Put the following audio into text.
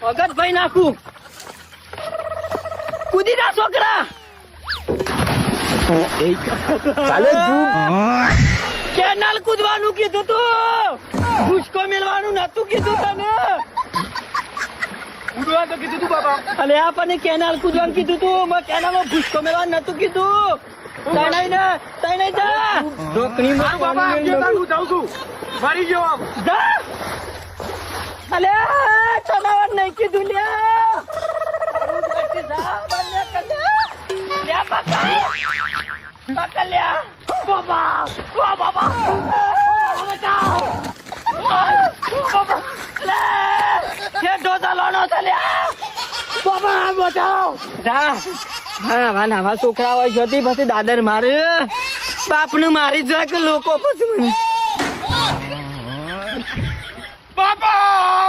ભગત ભાઈ નાખું કૂદી ના છોકરા ચાલે તું કેનાલ કૂદવાનું કીધું તું ભૂસકો મેલવાનું નતું કીધું તને ઉડવા તો કીધું તું બાબા. અલે આપણને કેનાલ કૂદવાનું કીધું તું મેં કેનાલમાં ભૂસકો મેલવાનું નતું કીધું તને જા રોકણી હા બાબા આજે હું જાઉં છું મારી ગયો આમ. જા અલે ચલાવવાનું નહીં કીધું લ્યા છોકરા હોય જોતી પછી દાદર મારે બાપ નું મારી જાય કે લોકો પછી મને બાબા